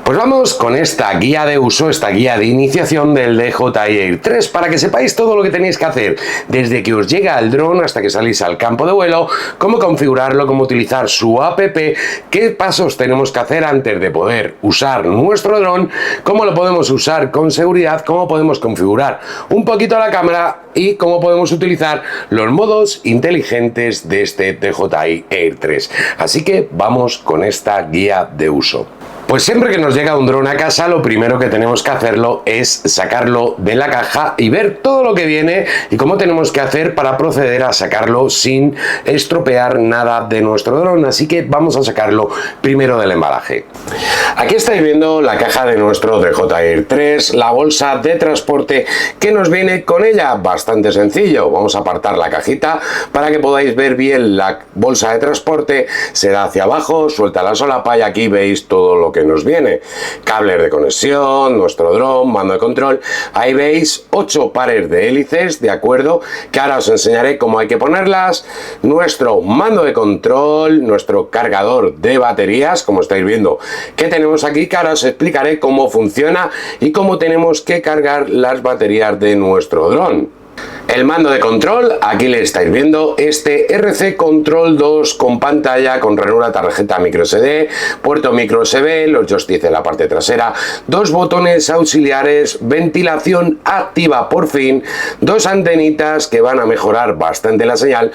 Pues vamos con esta guía de uso, esta guía de iniciación del DJI Air 3 para que sepáis todo lo que tenéis que hacer desde que os llega el dron hasta que salís al campo de vuelo, cómo configurarlo, cómo utilizar su app, qué pasos tenemos que hacer antes de poder usar nuestro dron, cómo lo podemos usar con seguridad, cómo podemos configurar un poquito la cámara y cómo podemos utilizar los modos inteligentes de este DJI Air 3. Así que vamos con esta guía de uso. Pues siempre que nos llega un dron a casa, lo primero que tenemos que hacerlo es sacarlo de la caja y ver todo lo que viene y cómo tenemos que hacer para proceder a sacarlo sin estropear nada de nuestro dron. Así que vamos a sacarlo primero del embalaje. Aquí estáis viendo la caja de nuestro DJI Air 3, la bolsa de transporte que nos viene con ella. Bastante sencillo, vamos a apartar la cajita para que podáis ver bien la bolsa de transporte. Se da hacia abajo, suelta la solapa y aquí veis todo lo que nos viene. Cables de conexión, nuestro dron, mando de control. Ahí veis 8 pares de hélices, de acuerdo, que ahora os enseñaré cómo hay que ponerlas. Nuestro mando de control, nuestro cargador de baterías, como estáis viendo que tenemos aquí, que ahora os explicaré cómo funciona y cómo tenemos que cargar las baterías de nuestro dron. El mando de control, aquí le estáis viendo este RC Control 2 con pantalla, con ranura, tarjeta micro SD, puerto micro USB, los joysticks en la parte trasera, 2 botones auxiliares, ventilación activa por fin, 2 antenitas que van a mejorar bastante la señal,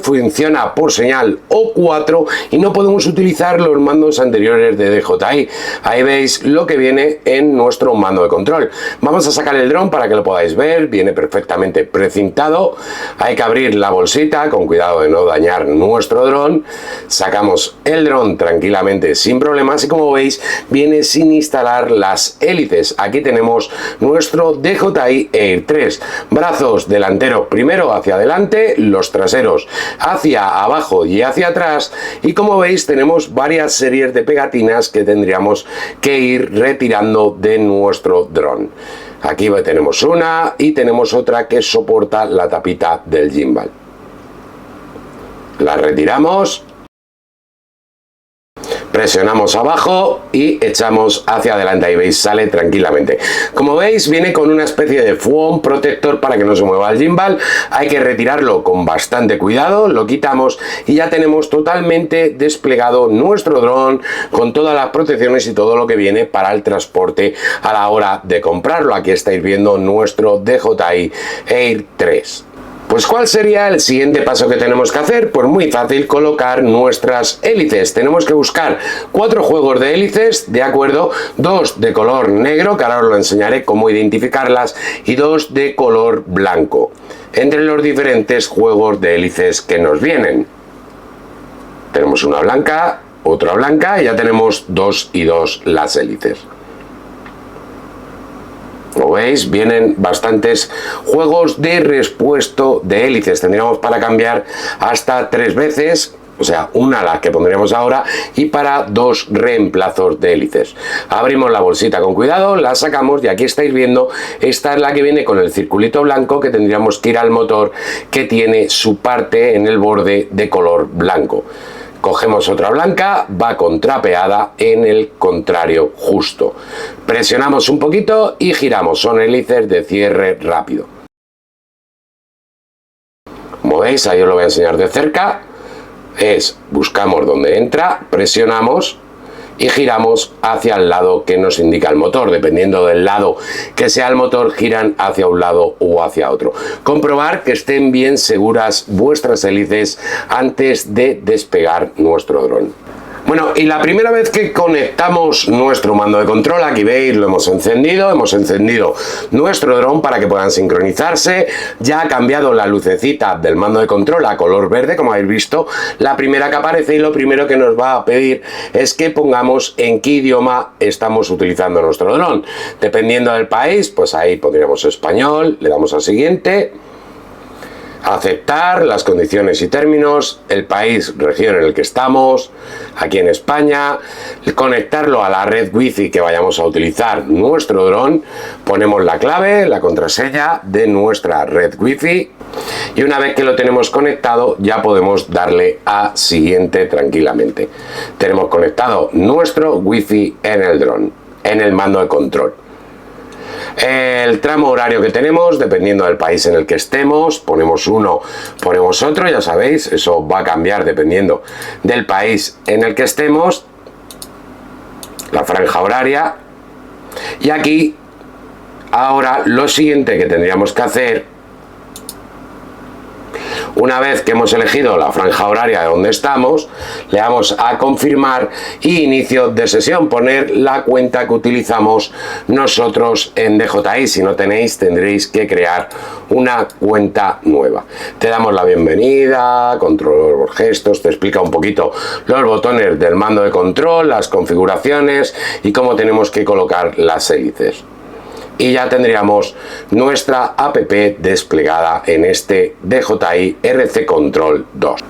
funciona por señal O4 y no podemos utilizar los mandos anteriores de DJI. Ahí veis lo que viene en nuestro mando de control. Vamos a sacar el dron para que lo podáis ver, viene perfectamente precintado. Hay que abrir la bolsita con cuidado de no dañar nuestro dron. Sacamos el dron tranquilamente sin problemas y como veis viene sin instalar las hélices. Aquí tenemos nuestro DJI Air 3, brazos delanteros primero hacia adelante, los traseros hacia abajo y hacia atrás, y como veis tenemos varias series de pegatinas que tendríamos que ir retirando de nuestro dron. Aquí tenemos una y tenemos otra que soporta la tapita del gimbal. La retiramos, presionamos abajo y echamos hacia adelante. Ahí veis, sale tranquilamente. Como veis, viene con una especie de foam protector para que no se mueva el gimbal. Hay que retirarlo con bastante cuidado, lo quitamos y ya tenemos totalmente desplegado nuestro dron con todas las protecciones y todo lo que viene para el transporte a la hora de comprarlo. Aquí estáis viendo nuestro DJI Air 3. Pues ¿cuál sería el siguiente paso que tenemos que hacer? Pues muy fácil, colocar nuestras hélices. Tenemos que buscar 4 juegos de hélices, de acuerdo, 2 de color negro, que ahora os lo enseñaré cómo identificarlas, y 2 de color blanco, entre los diferentes juegos de hélices que nos vienen. Tenemos una blanca, otra blanca, y ya tenemos 2 y 2 las hélices. Como veis, vienen bastantes juegos de repuesto de hélices. Tendríamos para cambiar hasta 3 veces, o sea, una la que pondremos ahora y para 2 reemplazos de hélices. Abrimos la bolsita con cuidado, la sacamos y aquí estáis viendo, esta es la que viene con el circulito blanco que tendríamos que ir al motor, que tiene su parte en el borde de color blanco. Cogemos otra blanca, va contrapeada en el contrario justo. Presionamos un poquito y giramos, son hélices de cierre rápido. Como veis, ahí os lo voy a enseñar de cerca. Buscamos donde entra, presionamos y giramos hacia el lado que nos indica el motor. Dependiendo del lado que sea el motor, giran hacia un lado o hacia otro. Comprobar que estén bien seguras vuestras hélices antes de despegar nuestro dron. Bueno, y la primera vez que conectamos nuestro mando de control, aquí veis, lo hemos encendido nuestro dron para que puedan sincronizarse. Ya ha cambiado la lucecita del mando de control a color verde, como habéis visto, la primera que aparece, y lo primero que nos va a pedir es que pongamos en qué idioma estamos utilizando nuestro dron. Dependiendo del país, pues ahí pondríamos español, le damos a siguiente. Aceptar las condiciones y términos, el país, región en el que estamos, aquí en España, conectarlo a la red wifi que vayamos a utilizar nuestro dron, ponemos la clave, la contraseña de nuestra red wifi y una vez que lo tenemos conectado ya podemos darle a siguiente tranquilamente. Tenemos conectado nuestro wifi en el dron. en el mando de control. El tramo horario que tenemos, dependiendo del país en el que estemos, ponemos uno, ponemos otro, ya sabéis, eso va a cambiar dependiendo del país en el que estemos, la franja horaria. Y aquí, ahora, lo siguiente que tendríamos que hacer, una vez que hemos elegido la franja horaria de donde estamos, le damos a confirmar y inicio de sesión, poner la cuenta que utilizamos nosotros en DJI. Si no tenéis, tendréis que crear una cuenta nueva. Te damos la bienvenida, control por gestos, te explica un poquito los botones del mando de control, las configuraciones y cómo tenemos que colocar las hélices. Y ya tendríamos nuestra app desplegada en este DJI RC Control 2.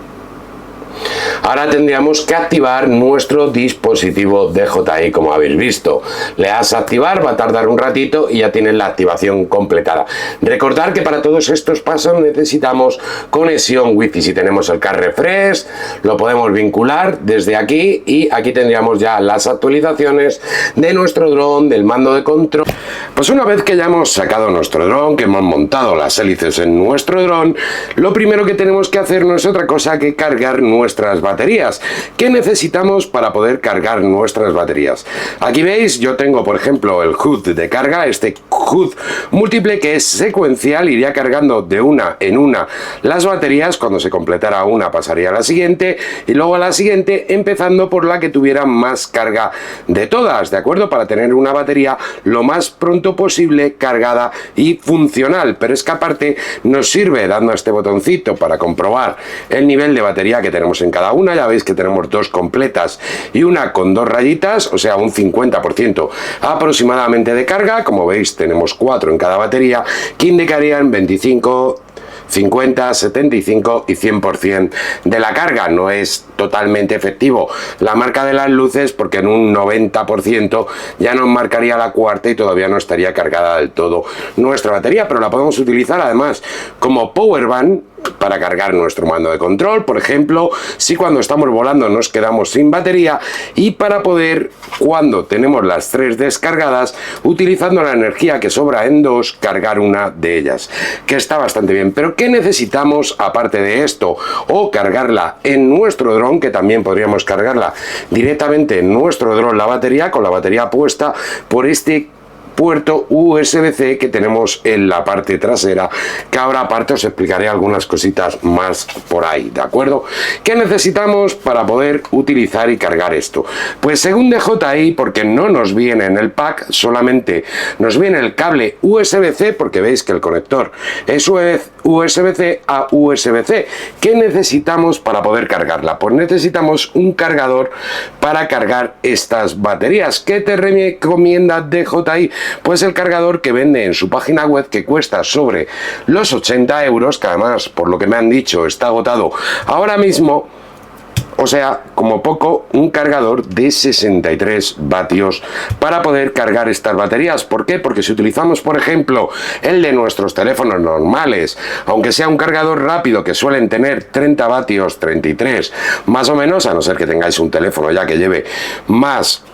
Ahora tendríamos que activar nuestro dispositivo DJI, como habéis visto. Le das a activar, va a tardar un ratito y ya tienes la activación completada. Recordar que para todos estos pasos necesitamos conexión Wi-Fi. Si tenemos el Car Refresh, lo podemos vincular desde aquí y aquí tendríamos ya las actualizaciones de nuestro dron, del mando de control. Pues una vez que ya hemos sacado nuestro dron, que hemos montado las hélices en nuestro dron, lo primero que tenemos que hacer no es otra cosa que cargar nuestras baterías. ¿Qué necesitamos para poder cargar nuestras baterías? Aquí veis, yo tengo por ejemplo el HUD de carga, este HUD múltiple que es secuencial, iría cargando de una en una las baterías. Cuando se completara una pasaría a la siguiente y luego a la siguiente, empezando por la que tuviera más carga de todas, ¿de acuerdo? Para tener una batería lo más pronto posible cargada y funcional. Pero es que aparte nos sirve, dando a este botoncito, para comprobar el nivel de batería que tenemos en cada una. Ya veis que tenemos dos completas y una con dos rayitas, o sea un 50% aproximadamente de carga. Como veis tenemos 4 en cada batería, que indicarían 25, 50, 75 y 100% de la carga. No es totalmente efectivo la marca de las luces, porque en un 90% ya nos marcaría la cuarta y todavía no estaría cargada del todo nuestra batería, pero la podemos utilizar además como power bank para cargar nuestro mando de control, por ejemplo, si cuando estamos volando nos quedamos sin batería, y para poder, cuando tenemos las 3 descargadas, utilizando la energía que sobra en 2, cargar una de ellas, que está bastante bien. Pero ¿qué necesitamos aparte de esto? O cargarla en nuestro dron, que también podríamos cargarla directamente en nuestro dron, la batería, con la batería puesta por este puerto USB-C que tenemos en la parte trasera, que ahora aparte os explicaré algunas cositas más por ahí, ¿de acuerdo? ¿Qué necesitamos para poder utilizar y cargar esto? Pues según DJI, porque no nos viene en el pack, solamente nos viene el cable USB-C, porque veis que el conector es USB-C a USB-C. ¿Qué necesitamos para poder cargarla? Pues necesitamos un cargador para cargar estas baterías. ¿Qué te recomienda DJI? Pues el cargador que vende en su página web, que cuesta sobre los 80 euros, que además, por lo que me han dicho, está agotado ahora mismo. O sea, como poco, un cargador de 63 vatios para poder cargar estas baterías. ¿Por qué? Porque si utilizamos, por ejemplo, el de nuestros teléfonos normales, aunque sea un cargador rápido que suelen tener 30 vatios, 33 más o menos, a no ser que tengáis un teléfono ya que lleve más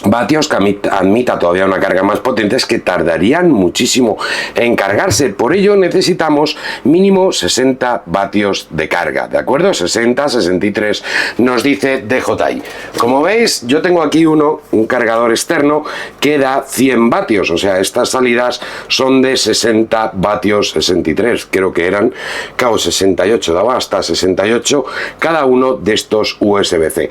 vatios, que admita todavía una carga más potente, es que tardarían muchísimo en cargarse. Por ello necesitamos mínimo 60 vatios de carga, ¿de acuerdo? 60, 63 nos dice DJI. Como veis, yo tengo aquí un cargador externo que da 100 vatios, o sea, estas salidas son de 60 vatios, 63 creo que eran, cabo 68, daba hasta 68 cada uno de estos USB-C.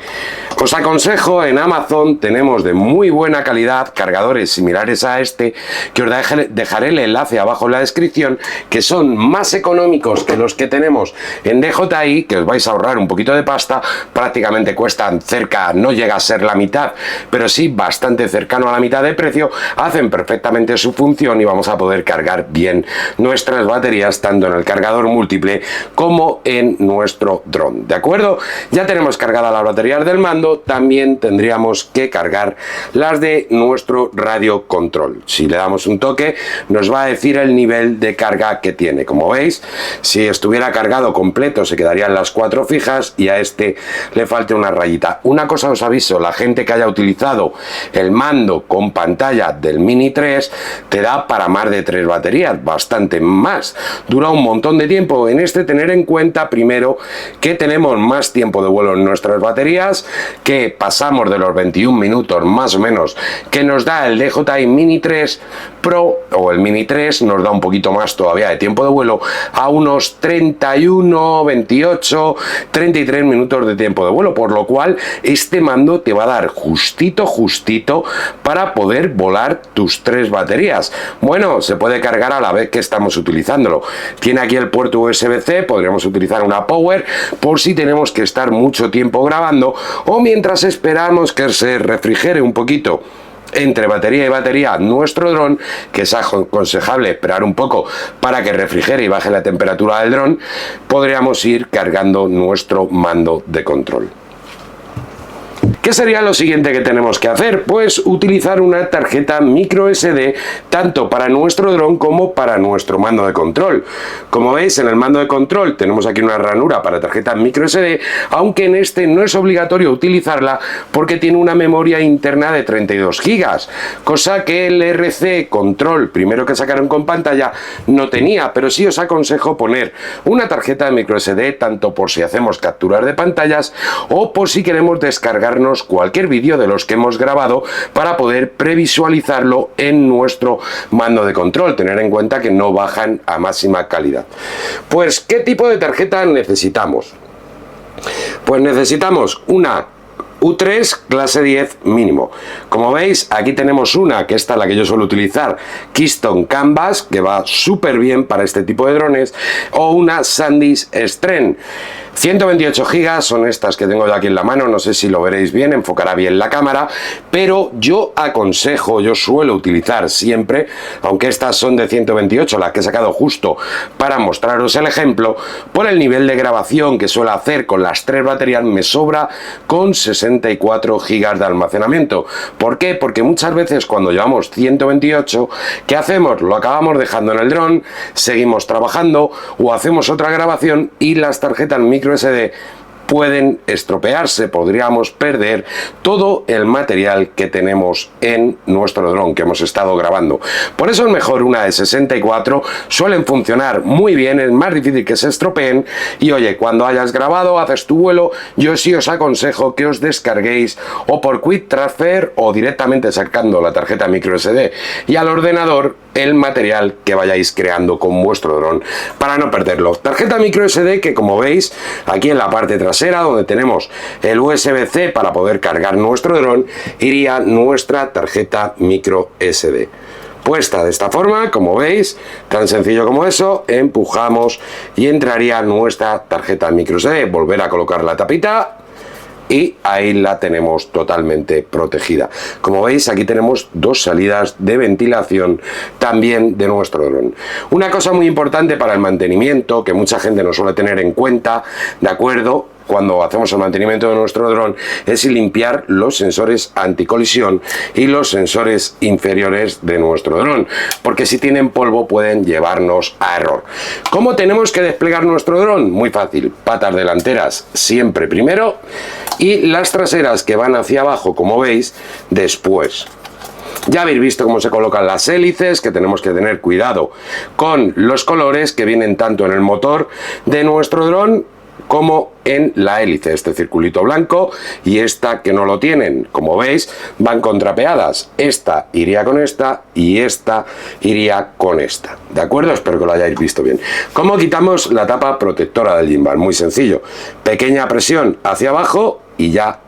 Os aconsejo, en Amazon tenemos de muy buena calidad cargadores similares a este, que os dejaré el enlace abajo en la descripción, que son más económicos que los que tenemos en DJI, que os vais a ahorrar un poquito de pasta. Prácticamente cuestan cerca, no llega a ser la mitad, pero sí bastante cercano a la mitad de precio. Hacen perfectamente su función y vamos a poder cargar bien nuestras baterías, tanto en el cargador múltiple como en nuestro dron, ¿de acuerdo? Ya tenemos cargadas las baterías del mando, también tendríamos que cargar las de nuestro radio control. Si le damos un toque, nos va a decir el nivel de carga que tiene. Como veis, si estuviera cargado completo se quedarían las 4 fijas y a este le falta una rayita. Una cosa os aviso, la gente que haya utilizado el mando con pantalla del Mini 3 te da para más de 3 baterías, bastante más. Dura un montón de tiempo. En este tener en cuenta primero que tenemos más tiempo de vuelo en nuestras baterías, que pasamos de los 21 minutos más o menos que nos da el DJI Mini 3 Pro, o el Mini 3 nos da un poquito más todavía de tiempo de vuelo, a unos 31, 28, 33 minutos de tiempo de vuelo, por lo cual este mando te va a dar justito para poder volar tus 3 baterías. Bueno, se puede cargar a la vez que estamos utilizándolo. Tiene aquí el puerto USB-C, podríamos utilizar una Power por si tenemos que estar mucho tiempo grabando o mientras esperamos que se refrigere un poquito entre batería y batería nuestro dron, que es aconsejable esperar un poco para que refrigere y baje la temperatura del dron. Podríamos ir cargando nuestro mando de control. ¿Qué sería lo siguiente que tenemos que hacer? Pues utilizar una tarjeta micro SD tanto para nuestro dron como para nuestro mando de control. Como veis, en el mando de control tenemos aquí una ranura para tarjeta micro SD, aunque en este no es obligatorio utilizarla porque tiene una memoria interna de 32 GB, cosa que el RC Control, primero que sacaron con pantalla, no tenía, pero sí os aconsejo poner una tarjeta de micro SD tanto por si hacemos capturas de pantallas o por si queremos descargarnos cualquier vídeo de los que hemos grabado para poder previsualizarlo en nuestro mando de control, tener en cuenta que no bajan a máxima calidad. Pues, ¿qué tipo de tarjeta necesitamos? Pues necesitamos una U3 clase 10 mínimo. Como veis, aquí tenemos una, que esta es la que yo suelo utilizar, Keystone Canvas, que va súper bien para este tipo de drones, o una SanDisk Stren. 128 GB son estas que tengo yo aquí en la mano, no sé si lo veréis bien, enfocará bien la cámara, pero yo aconsejo, yo suelo utilizar siempre, aunque estas son de 128, las que he sacado justo para mostraros el ejemplo, por el nivel de grabación que suelo hacer con las 3 baterías, me sobra con 64 GB de almacenamiento. ¿Por qué? Porque muchas veces cuando llevamos 128, ¿qué hacemos? Lo acabamos dejando en el dron, seguimos trabajando o hacemos otra grabación y las tarjetas micro SD pueden estropearse, podríamos perder todo el material que tenemos en nuestro dron que hemos estado grabando. Por eso es mejor una de 64, suelen funcionar muy bien, es más difícil que se estropeen y oye, cuando hayas grabado, haces tu vuelo, yo sí os aconsejo que os descarguéis o por Quick Transfer o directamente sacando la tarjeta micro SD y al ordenador el material que vayáis creando con vuestro dron para no perderlo. Tarjeta micro SD que, como veis, aquí en la parte trasera donde tenemos el USB-C para poder cargar nuestro dron, iría nuestra tarjeta micro SD. Puesta de esta forma, como veis, tan sencillo como eso, empujamos y entraría nuestra tarjeta micro SD. Volver a colocar la tapita y ahí la tenemos totalmente protegida. Como veis, aquí tenemos 2 salidas de ventilación también de nuestro dron. Una cosa muy importante para el mantenimiento que mucha gente no suele tener en cuenta, ¿de acuerdo?, cuando hacemos el mantenimiento de nuestro dron, es limpiar los sensores anticolisión y los sensores inferiores de nuestro dron, porque si tienen polvo pueden llevarnos a error. ¿Cómo tenemos que desplegar nuestro dron? Muy fácil, patas delanteras siempre primero y las traseras que van hacia abajo, como veis, después. Ya habéis visto cómo se colocan las hélices, que tenemos que tener cuidado con los colores que vienen tanto en el motor de nuestro dron como en la hélice, este circulito blanco y esta que no lo tienen. Como veis, van contrapeadas, esta iría con esta y esta iría con esta, ¿de acuerdo? Espero que lo hayáis visto bien. ¿Cómo quitamos la tapa protectora del gimbal? Muy sencillo, pequeña presión hacia abajo y ya,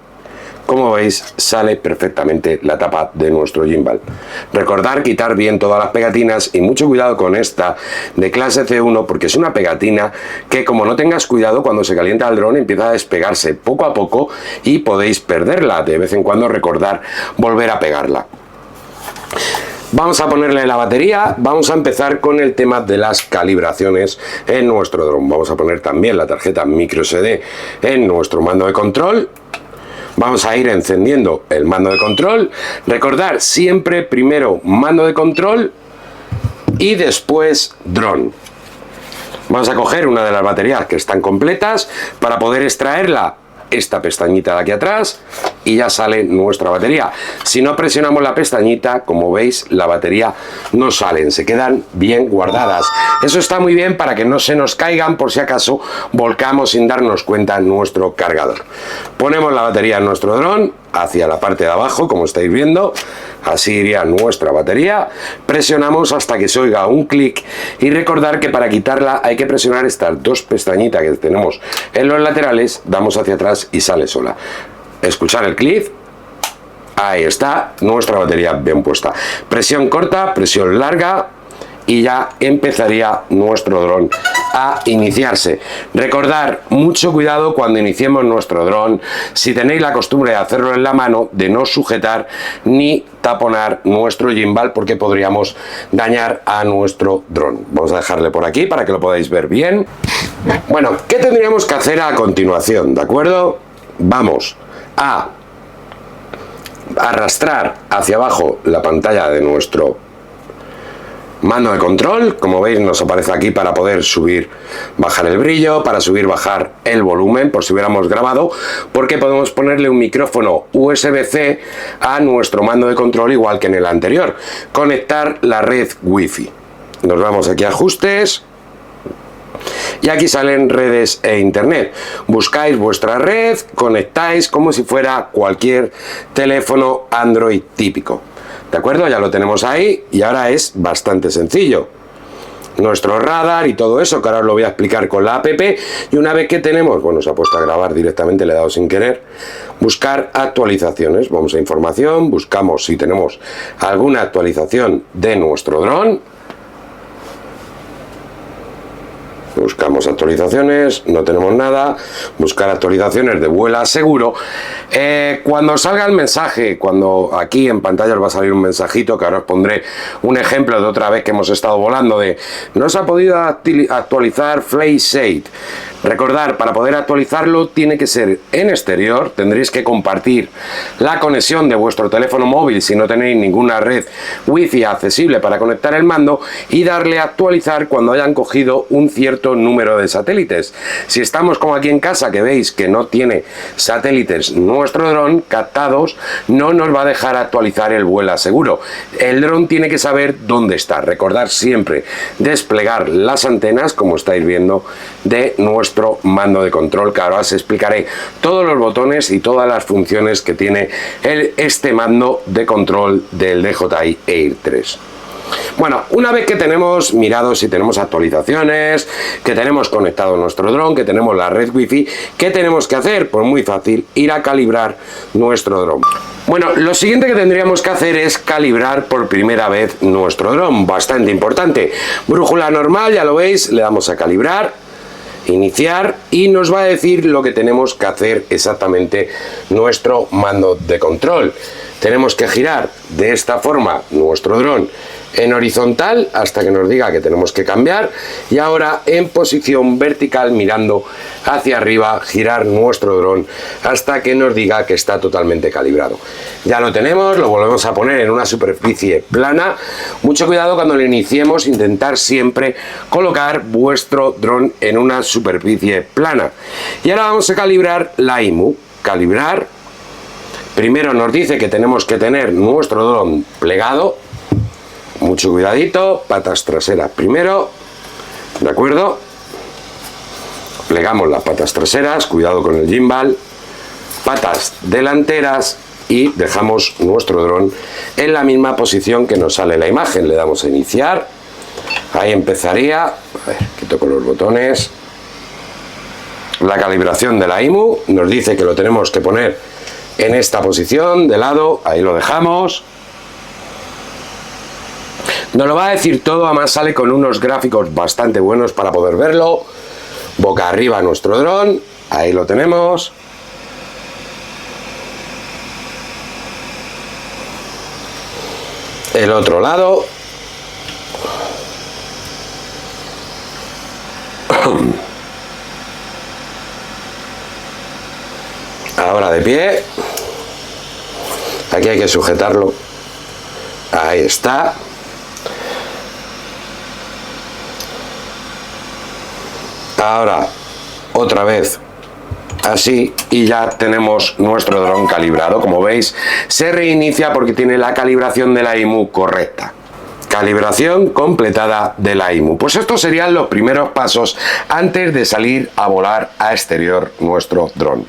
como veis, sale perfectamente la tapa de nuestro gimbal. Recordar quitar bien todas las pegatinas y mucho cuidado con esta de clase C1 porque es una pegatina que, como no tengas cuidado, cuando se calienta el dron empieza a despegarse poco a poco y podéis perderla. De vez en cuando recordar volver a pegarla. Vamos a ponerle la batería, vamos a empezar con el tema de las calibraciones en nuestro dron. Vamos a poner también la tarjeta micro SD en nuestro mando de control. Vamos a ir encendiendo el mando de control. Recordar siempre primero mando de control y después dron. Vamos a coger una de las baterías que están completas para poder extraerla, esta pestañita de aquí atrás, y ya sale nuestra batería. Si no presionamos la pestañita, como veis, la batería no salen, se quedan bien guardadas. Eso está muy bien para que no se nos caigan por si acaso volcamos sin darnos cuenta nuestro cargador. Ponemos la batería en nuestro dron hacia la parte de abajo, como estáis viendo. Así iría nuestra batería. Presionamos hasta que se oiga un clic y recordar que para quitarla hay que presionar estas dos pestañitas que tenemos en los laterales, damos hacia atrás y sale sola. Escuchar el clic. Ahí está nuestra batería bien puesta. Presión corta, presión larga y ya empezaría nuestro dron a iniciarse. Recordar, mucho cuidado cuando iniciemos nuestro dron, si tenéis la costumbre de hacerlo en la mano, de no sujetar ni taponar nuestro gimbal porque podríamos dañar a nuestro dron. Vamos a dejarle por aquí para que lo podáis ver bien. Bueno, ¿qué tendríamos que hacer a continuación? ¿De acuerdo? Vamos a arrastrar hacia abajo la pantalla de nuestro mando de control. Como veis, nos aparece aquí para poder subir, bajar el brillo, para subir, bajar el volumen, por si hubiéramos grabado, porque podemos ponerle un micrófono USB-C a nuestro mando de control igual que en el anterior. Conectar la red Wi-Fi. Nos vamos aquí a ajustes y aquí salen redes e internet. Buscáis vuestra red, conectáis como si fuera cualquier teléfono Android típico. ¿De acuerdo? Ya lo tenemos ahí y ahora es bastante sencillo. Nuestro radar y todo eso, que ahora os lo voy a explicar con la app. Y una vez que tenemos, bueno, se ha puesto a grabar directamente, le he dado sin querer. Buscar actualizaciones. Vamos a información, buscamos si tenemos alguna actualización de nuestro dron. Buscamos actualizaciones, no tenemos nada. Buscar actualizaciones de vuela seguro. Cuando salga el mensaje, cuando aquí en pantalla os va a salir un mensajito, que ahora os pondré un ejemplo de otra vez que hemos estado volando, de no se ha podido actualizar FlightSafe. Recordar, para poder actualizarlo tiene que ser en exterior, tendréis que compartir la conexión de vuestro teléfono móvil si no tenéis ninguna red Wi-Fi accesible para conectar el mando y darle a actualizar cuando hayan cogido un cierto número de satélites. Si estamos como aquí en casa, que veis que no tiene satélites nuestro dron captados, no nos va a dejar actualizar el vuelo seguro. El dron tiene que saber dónde está. Recordar siempre desplegar las antenas, como estáis viendo, de nuestro mando de control, que ahora os explicaré todos los botones y todas las funciones que tiene este mando de control del DJI Air 3. Bueno, una vez que tenemos mirado si tenemos actualizaciones, que tenemos conectado nuestro dron, que tenemos la red Wi-Fi, ¿qué tenemos que hacer? Pues muy fácil, ir a calibrar nuestro dron. Bueno, lo siguiente que tendríamos que hacer es calibrar por primera vez nuestro dron, bastante importante. Brújula normal, ya lo veis, le damos a calibrar, iniciar y nos va a decir lo que tenemos que hacer exactamente nuestro mando de control. Tenemos que girar de esta forma nuestro dron en horizontal hasta que nos diga que tenemos que cambiar y ahora en posición vertical mirando hacia arriba girar nuestro dron hasta que nos diga que está totalmente calibrado. Ya lo tenemos, lo volvemos a poner en una superficie plana. Mucho cuidado cuando lo iniciemos, intentar siempre colocar vuestro dron en una superficie plana. Y ahora vamos a calibrar la IMU. Calibrar. Primero nos dice que tenemos que tener nuestro dron plegado. Mucho cuidadito, patas traseras primero, ¿de acuerdo? Plegamos las patas traseras, cuidado con el gimbal, patas delanteras y dejamos nuestro dron en la misma posición que nos sale la imagen. Le damos a iniciar, ahí empezaría, a ver, quito con los botones, la calibración de la IMU, nos dice que lo tenemos que poner en esta posición, de lado, ahí lo dejamos. Nos lo va a decir todo, además sale con unos gráficos bastante buenos para poder verlo. Boca arriba nuestro dron, ahí lo tenemos. El otro lado. Ahora de pie. Aquí hay que sujetarlo. Ahí está. Ahora, otra vez así, y ya tenemos nuestro dron calibrado. Como veis, se reinicia porque tiene la calibración de la IMU correcta. Calibración completada de la IMU. Pues estos serían los primeros pasos antes de salir a volar a exterior nuestro dron.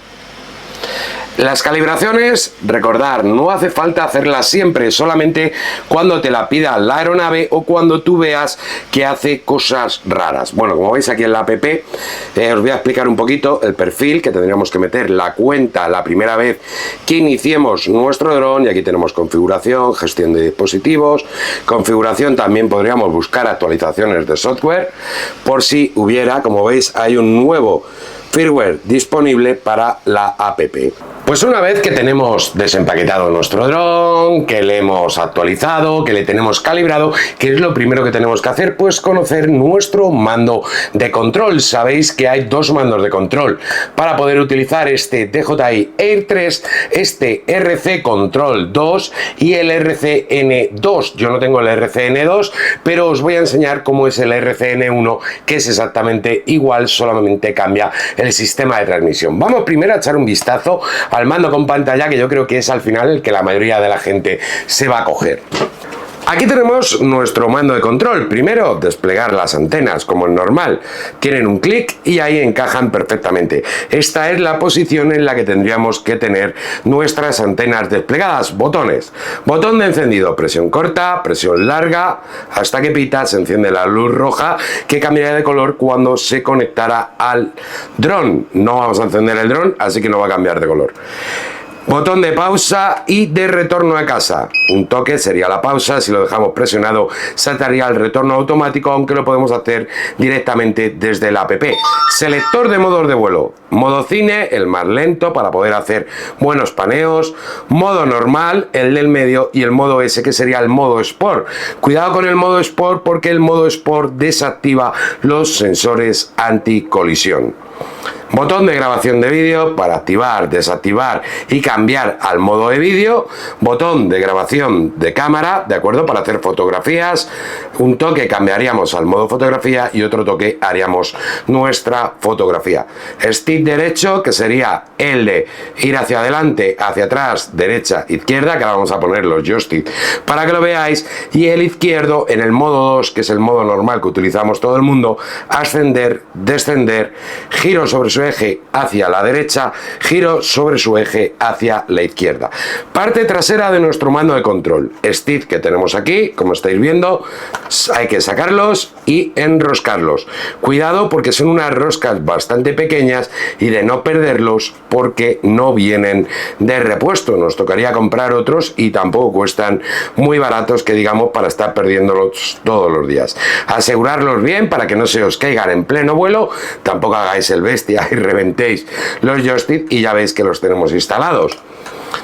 Las calibraciones, recordar, no hace falta hacerlas siempre, solamente cuando te la pida la aeronave o cuando tú veas que hace cosas raras. Bueno, como veis aquí en la app, os voy a explicar un poquito el perfil, que tendríamos que meter la cuenta la primera vez que iniciemos nuestro dron, y aquí tenemos configuración, gestión de dispositivos, configuración, también podríamos buscar actualizaciones de software, por si hubiera. Como veis, hay un nuevo firmware disponible para la app. Pues una vez que tenemos desempaquetado nuestro dron, que le hemos actualizado, que le tenemos calibrado, ¿qué es lo primero que tenemos que hacer? Pues conocer nuestro mando de control. Sabéis que hay dos mandos de control para poder utilizar este DJI Air 3, este RC Control 2 y el RCN2. Yo no tengo el RCN2, pero os voy a enseñar cómo es el RCN1, que es exactamente igual, solamente cambia el sistema de transmisión. Vamos primero a echar un vistazo al mando con pantalla, que yo creo que es al final el que la mayoría de la gente se va a coger. Aquí tenemos nuestro mando de control. Primero, desplegar las antenas como es normal. Tienen un clic y ahí encajan perfectamente. Esta es la posición en la que tendríamos que tener nuestras antenas desplegadas. Botones. Botón de encendido, presión corta, presión larga, hasta que pita, se enciende la luz roja, que cambiará de color cuando se conectara al dron. No vamos a encender el dron, así que no va a cambiar de color. Botón de pausa y de retorno a casa. Un toque sería la pausa, si lo dejamos presionado saltaría el retorno automático, aunque lo podemos hacer directamente desde la app. Selector de modos de vuelo. Modo cine, el más lento para poder hacer buenos paneos. Modo normal, el del medio, y el modo S, que sería el modo Sport. Cuidado con el modo Sport porque el modo Sport desactiva los sensores anticolisión. Botón de grabación de vídeo para activar, desactivar y cambiar al modo de vídeo. Botón de grabación de cámara, de acuerdo, para hacer fotografías. Un toque cambiaríamos al modo fotografía y otro toque haríamos nuestra fotografía. Stick derecho, que sería el de ir hacia adelante, hacia atrás, derecha, izquierda, que ahora vamos a poner los joystick para que lo veáis. Y el izquierdo en el modo 2, que es el modo normal que utilizamos todo el mundo, ascender, descender, giro sobre su eje hacia la derecha, giro sobre su eje hacia la izquierda. Parte trasera de nuestro mando de control. Stick que tenemos aquí, como estáis viendo, hay que sacarlos y enroscarlos. Cuidado porque son unas roscas bastante pequeñas y de no perderlos porque no vienen de repuesto. Nos tocaría comprar otros y tampoco cuestan muy baratos, que digamos, para estar perdiéndolos todos los días. Asegurarlos bien para que no se os caigan en pleno vuelo. Tampoco hagáis el bestia y reventéis los joysticks, y ya veis que los tenemos instalados.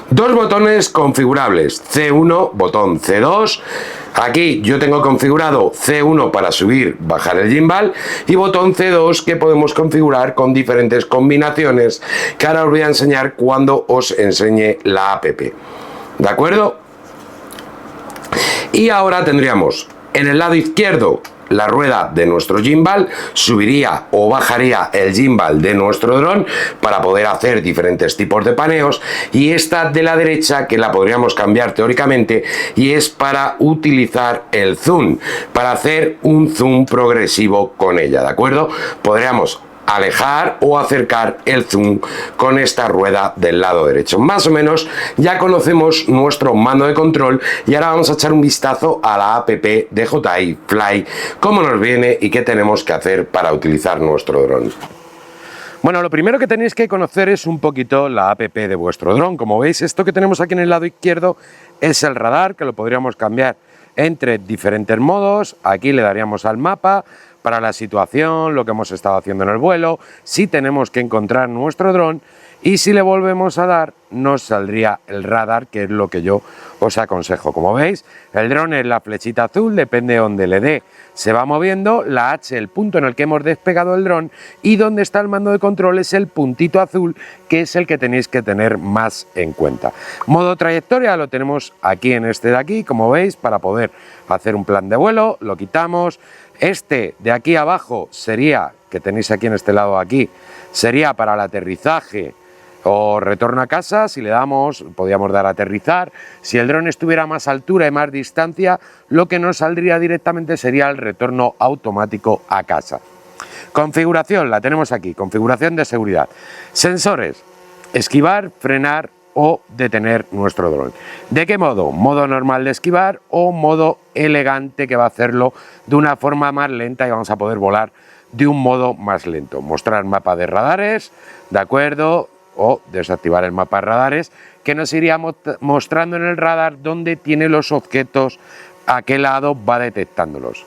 Dos botones configurables, C1, botón C2. Aquí yo tengo configurado C1 para subir, bajar el gimbal, y botón C2 que podemos configurar con diferentes combinaciones, que ahora os voy a enseñar cuando os enseñe la app. ¿De acuerdo? Y ahora tendríamos en el lado izquierdo la rueda de nuestro gimbal, subiría o bajaría el gimbal de nuestro dron para poder hacer diferentes tipos de paneos, y esta de la derecha, que la podríamos cambiar teóricamente, y es para utilizar el zoom, para hacer un zoom progresivo con ella, ¿de acuerdo? Podríamos alejar o acercar el zoom con esta rueda del lado derecho. Más o menos ya conocemos nuestro mando de control, y ahora vamos a echar un vistazo a la app DJI Fly, cómo nos viene y qué tenemos que hacer para utilizar nuestro dron. Bueno, lo primero que tenéis que conocer es un poquito la app de vuestro dron. Como veis, esto que tenemos aquí en el lado izquierdo es el radar, que lo podríamos cambiar entre diferentes modos. Aquí le daríamos al mapa para la situación, lo que hemos estado haciendo en el vuelo, si tenemos que encontrar nuestro dron, y si le volvemos a dar nos saldría el radar, que es lo que yo os aconsejo. Como veis, el dron es la flechita azul, depende de donde le dé, se va moviendo, la H, el punto en el que hemos despegado el dron, y donde está el mando de control es el puntito azul, que es el que tenéis que tener más en cuenta. Modo trayectoria lo tenemos aquí en este de aquí, como veis, para poder hacer un plan de vuelo, lo quitamos. Este de aquí abajo sería, que tenéis aquí en este lado de aquí, sería para el aterrizaje o retorno a casa. Si le damos, podríamos dar a aterrizar. Si el dron estuviera a más altura y más distancia, lo que nos saldría directamente sería el retorno automático a casa. Configuración, la tenemos aquí, configuración de seguridad. Sensores, esquivar, frenar o detener nuestro dron. ¿De qué modo? Modo normal de esquivar o modo elegante, que va a hacerlo de una forma más lenta y vamos a poder volar de un modo más lento. Mostrar mapa de radares, ¿de acuerdo? O desactivar el mapa de radares, que nos iría mostrando en el radar dónde tiene los objetos, a qué lado va detectándolos.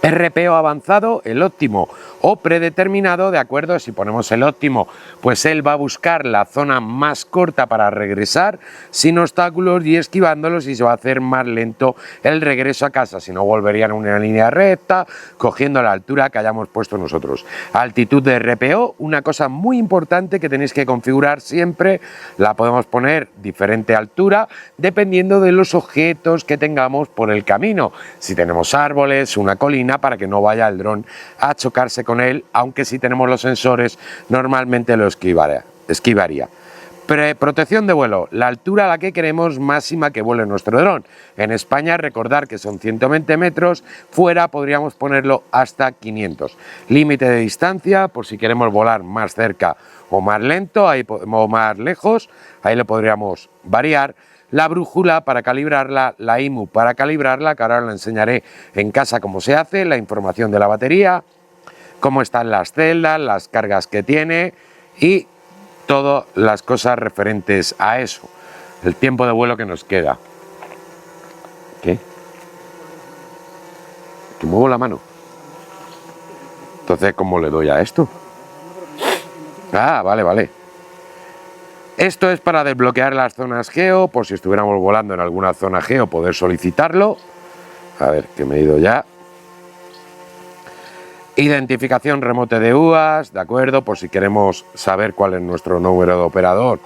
RPO avanzado, el óptimo o predeterminado, de acuerdo. Si ponemos el óptimo, pues él va a buscar la zona más corta para regresar sin obstáculos y esquivándolos, y se va a hacer más lento el regreso a casa, si no volverían en una línea recta cogiendo la altura que hayamos puesto nosotros. Altitud de RPO, una cosa muy importante que tenéis que configurar siempre, la podemos poner diferente altura dependiendo de los objetos que tengamos por el camino. Si tenemos árboles, una colina, para que no vaya el dron a chocarse con él, aunque si tenemos los sensores normalmente lo esquivaría. Protección de vuelo, la altura a la que queremos máxima que vuele nuestro dron. En España recordar que son 120 metros, fuera podríamos ponerlo hasta 500. Límite de distancia, por si queremos volar más cerca o más lento, o más lejos, ahí lo podríamos variar. La brújula para calibrarla, la IMU para calibrarla, que ahora os la enseñaré en casa cómo se hace, la información de la batería, cómo están las celdas, las cargas que tiene y todas las cosas referentes a eso, el tiempo de vuelo que nos queda. ¿Qué? Que muevo la mano. Entonces, ¿cómo le doy a esto? Ah, vale. Esto es para desbloquear las zonas geo, por si estuviéramos volando en alguna zona geo, poder solicitarlo. A ver, que me he ido ya. Identificación remote de UAS, ¿de acuerdo? Por si queremos saber cuál es nuestro número de operador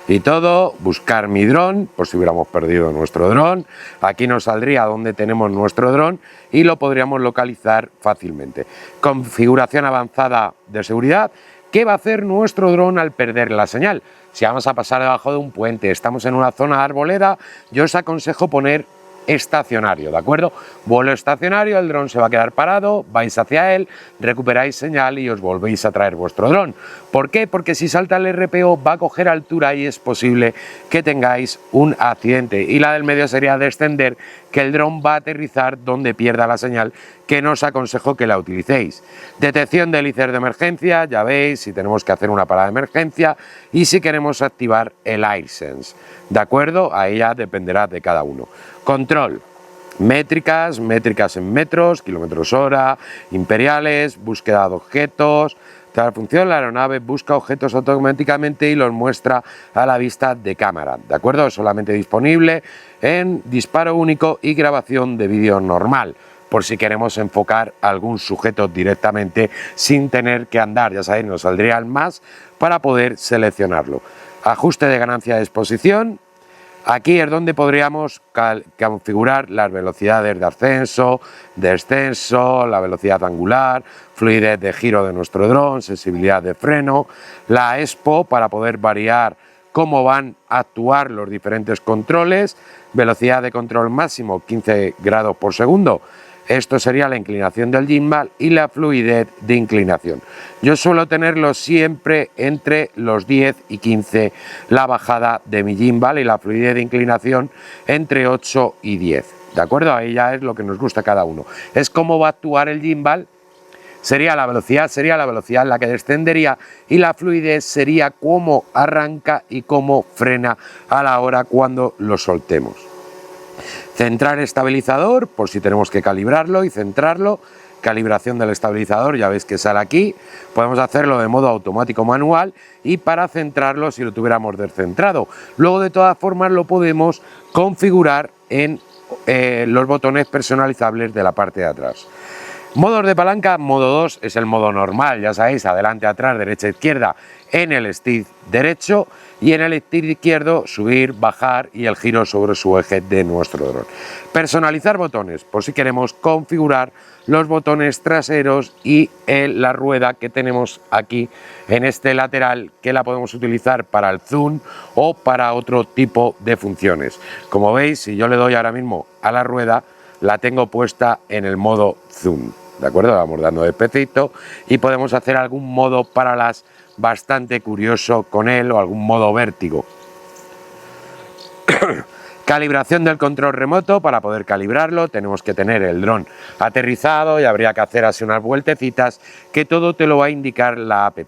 y todo. Buscar mi dron, por si hubiéramos perdido nuestro dron. Aquí nos saldría dónde tenemos nuestro dron y lo podríamos localizar fácilmente. Configuración avanzada de seguridad. ¿Qué va a hacer nuestro dron al perder la señal? Si vamos a pasar debajo de un puente, estamos en una zona arboleda, yo os aconsejo poner estacionario, ¿de acuerdo? Vuelo estacionario, el dron se va a quedar parado, vais hacia él, recuperáis señal y os volvéis a traer vuestro dron. ¿Por qué? Porque si salta el RPO va a coger altura y es posible que tengáis un accidente. Y la del medio sería descender, que el dron va a aterrizar donde pierda la señal, que no os aconsejo que la utilicéis. Detección de hélices de emergencia, ya veis, si tenemos que hacer una parada de emergencia y si queremos activar el AirSense, ¿de acuerdo? Ahí ya dependerá de cada uno. Control, métricas en metros, kilómetros hora, imperiales, búsqueda de objetos. Tal función, la aeronave busca objetos automáticamente y los muestra a la vista de cámara, ¿de acuerdo? Es solamente disponible en disparo único y grabación de vídeo normal, por si queremos enfocar a algún sujeto directamente sin tener que andar, ya sabéis, nos saldría el más para poder seleccionarlo. Ajuste de ganancia de exposición. Aquí es donde podríamos configurar las velocidades de ascenso, descenso, la velocidad angular, fluidez de giro de nuestro dron, sensibilidad de freno, la ESPO para poder variar cómo van a actuar los diferentes controles, velocidad de control máximo 15 grados por segundo. Esto sería la inclinación del gimbal y la fluidez de inclinación. Yo suelo tenerlo siempre entre los 10 y 15 la bajada de mi gimbal y la fluidez de inclinación entre 8 y 10. ¿De acuerdo? Ahí ya es lo que nos gusta a cada uno. Es cómo va a actuar el gimbal. Sería la velocidad en la que descendería y la fluidez sería cómo arranca y cómo frena a la hora cuando lo soltemos. Centrar estabilizador, por si tenemos que calibrarlo y centrarlo. calibración del estabilizador, ya veis que sale aquí. Podemos hacerlo de modo automático manual y para centrarlo si lo tuviéramos descentrado. Luego de todas formas lo podemos configurar en los botones personalizables de la parte de atrás. Modos de palanca, modo 2 es el modo normal, ya sabéis, adelante, atrás, derecha, izquierda en el stick derecho y en el stick izquierdo subir, bajar y el giro sobre su eje de nuestro dron. Personalizar botones, por si queremos configurar los botones traseros y la rueda que tenemos aquí en este lateral, que la podemos utilizar para el zoom o para otro tipo de funciones. Como veis, si yo le doy ahora mismo a la rueda, la tengo puesta en el modo zoom. ¿De acuerdo? Vamos dando despacito y podemos hacer algún modo parallax bastante curioso con él o algún modo vértigo. Calibración del control remoto. Para poder calibrarlo tenemos que tener el dron aterrizado y habría que hacer así unas vueltecitas, que todo te lo va a indicar la app.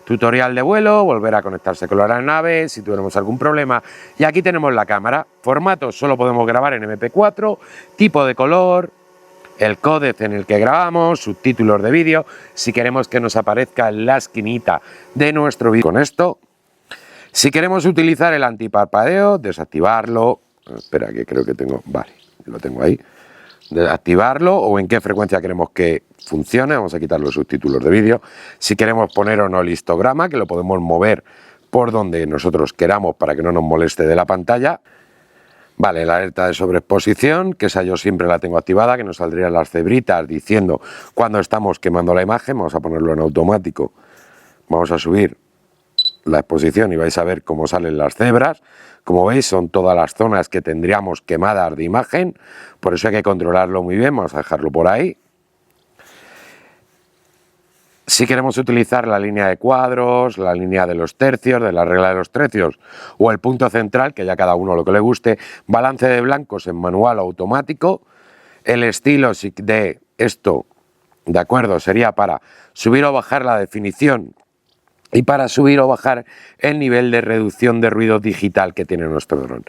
Tutorial de vuelo, volver a conectarse con la aeronave si tuviéramos algún problema, y aquí tenemos la cámara. Formato, solo podemos grabar en MP4, tipo de color, el códec en el que grabamos, subtítulos de vídeo, si queremos que nos aparezca en la esquinita de nuestro vídeo con esto. Si queremos utilizar el antiparpadeo, desactivarlo. Espera, que creo que tengo, vale, lo tengo ahí. Desactivarlo o en qué frecuencia queremos que funcione. Vamos a quitar los subtítulos de vídeo. Si queremos poner o no el histograma, que lo podemos mover por donde nosotros queramos para que no nos moleste de la pantalla. Vale, la alerta de sobreexposición, que esa yo siempre la tengo activada, que nos saldrían las cebritas diciendo cuando estamos quemando la imagen. Vamos a ponerlo en automático. Vamos a subir la exposición y vais a ver cómo salen las cebras. Como veis, son todas las zonas que tendríamos quemadas de imagen, por eso hay que controlarlo muy bien. Vamos a dejarlo por ahí. Si queremos utilizar la línea de cuadros, la línea de los tercios, de la regla de los tercios o el punto central, que ya cada uno lo que le guste, balance de blancos en manual o automático, el estilo de esto, de acuerdo, sería para subir o bajar la definición y para subir o bajar el nivel de reducción de ruido digital que tiene nuestro dron.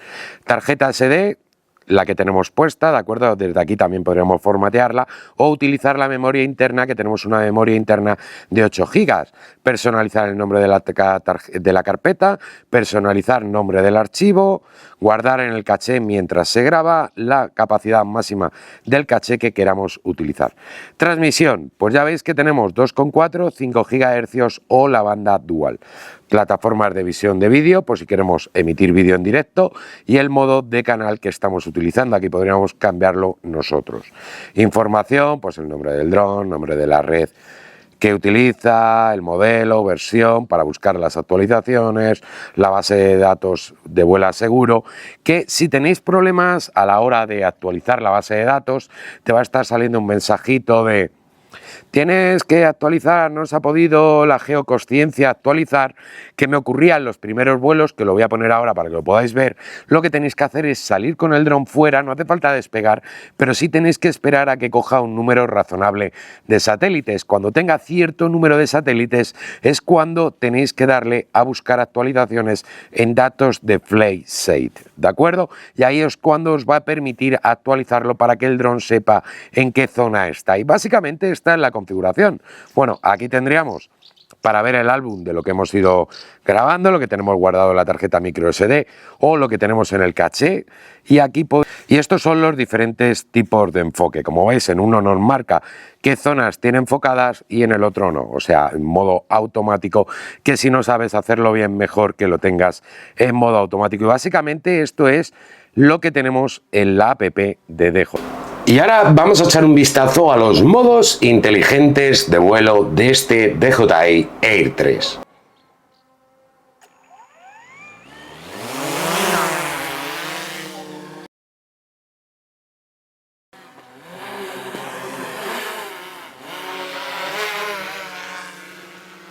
Tarjeta SD, la que tenemos puesta, ¿de acuerdo? Desde aquí también podríamos formatearla o utilizar la memoria interna, que tenemos una memoria interna de 8 GB. Personalizar el nombre de la carpeta, personalizar el nombre del archivo, guardar en el caché mientras se graba, la capacidad máxima del caché que queramos utilizar. Transmisión, pues ya veis que tenemos 2,4, 5 GHz o la banda dual. Plataformas de visión de vídeo, por si queremos emitir vídeo en directo, y el modo de canal que estamos utilizando. Aquí podríamos cambiarlo nosotros. Información, pues el nombre del dron, nombre de la red que utiliza, el modelo, versión, para buscar las actualizaciones, la base de datos de Vuela Seguro, que si tenéis problemas a la hora de actualizar la base de datos, te va a estar saliendo un mensajito de: tienes que actualizar, no se ha podido la geoconsciencia actualizar, que me ocurría en los primeros vuelos, que lo voy a poner ahora para que lo podáis ver. Lo que tenéis que hacer es salir con el dron fuera, no hace falta despegar, pero sí tenéis que esperar a que coja un número razonable de satélites. Cuando tenga cierto número de satélites es cuando tenéis que darle a buscar actualizaciones en datos de FlightSafe, ¿de acuerdo? Y ahí es cuando os va a permitir actualizarlo para que el dron sepa en qué zona está. Y básicamente esta es la configuración. Bueno, aquí tendríamos para ver el álbum de lo que hemos ido grabando, lo que tenemos guardado en la tarjeta micro SD o lo que tenemos en el caché, y aquí y estos son los diferentes tipos de enfoque. Como veis, en uno nos marca qué zonas tiene enfocadas y en el otro no, o sea, en modo automático, que si no sabes hacerlo bien, mejor que lo tengas en modo automático. Y básicamente esto es lo que tenemos en la app de DJI. Y ahora vamos a echar un vistazo a los modos inteligentes de vuelo de este DJI Air 3.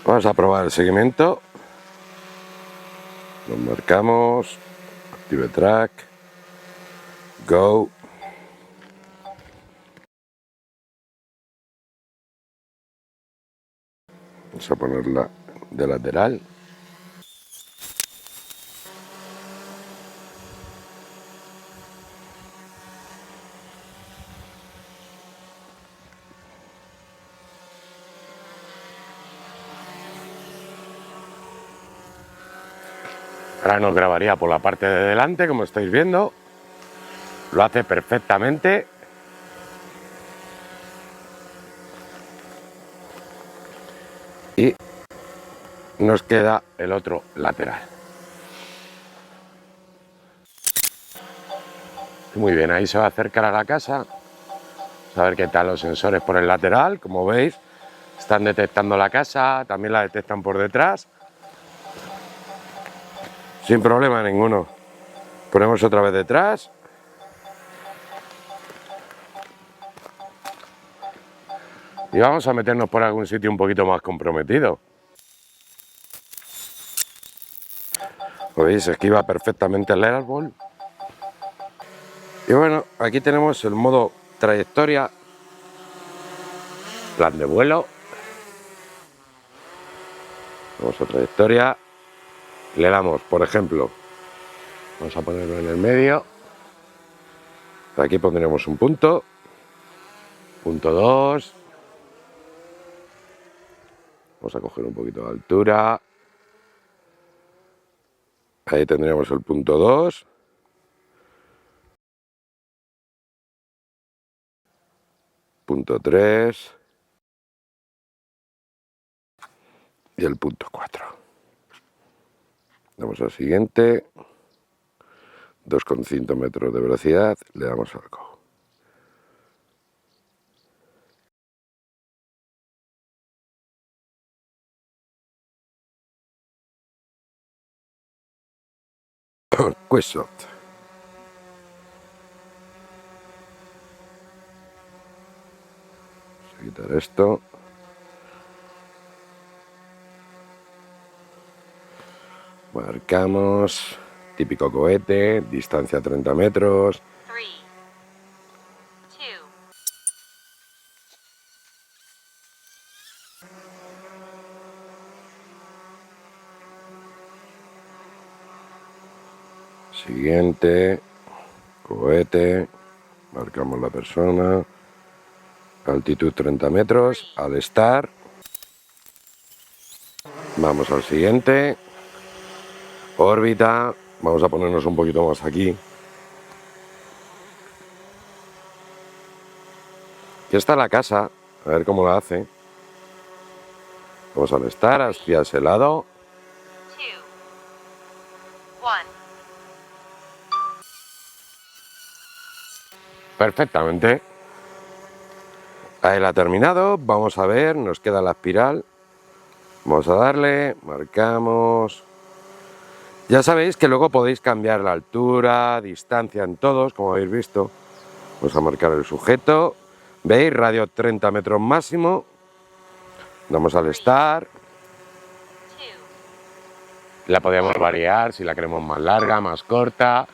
Vamos a probar el seguimiento. Lo marcamos. Active track. Go. Vamos a ponerla de lateral. Ahora nos grabaría por la parte de delante, como estáis viendo. Lo hace perfectamente. Y nos queda el otro lateral. Muy bien, ahí se va a acercar a la casa. A ver qué tal los sensores por el lateral. Como veis, están detectando la casa, también la detectan por detrás. Sin problema ninguno. Ponemos otra vez detrás. Y vamos a meternos por algún sitio un poquito más comprometido. ¿Veis? Esquiva perfectamente el árbol. Y bueno, aquí tenemos el modo trayectoria, plan de vuelo. Vamos a trayectoria. Le damos, por ejemplo, vamos a ponerlo en el medio. Aquí pondremos un punto. Punto 2. Vamos a coger un poquito de altura. Ahí tendremos el punto 2. Punto 3. Y el punto 4. Damos al siguiente. 2,5 metros de velocidad. Le damos al go. Quick shot. Vamos a quitar esto. Marcamos. Típico cohete. Distancia 30 metros. 3, 2. Siguiente. Cohete. Marcamos la persona. Altitud 30 metros. Al estar. Vamos al siguiente. Órbita. Vamos a ponernos un poquito más aquí. Aquí está la casa. A ver cómo la hace. Vamos al estar hacia ese lado. 2, 1. Perfectamente. Ahí la ha terminado. Vamos a ver. Nos queda la espiral. Vamos a darle. Marcamos. Ya sabéis que luego podéis cambiar la altura, distancia en todos, como habéis visto. Vamos a marcar el sujeto. ¿Veis? Radio 30 metros máximo. Damos al start. 2. La podemos variar si la queremos más larga, más corta.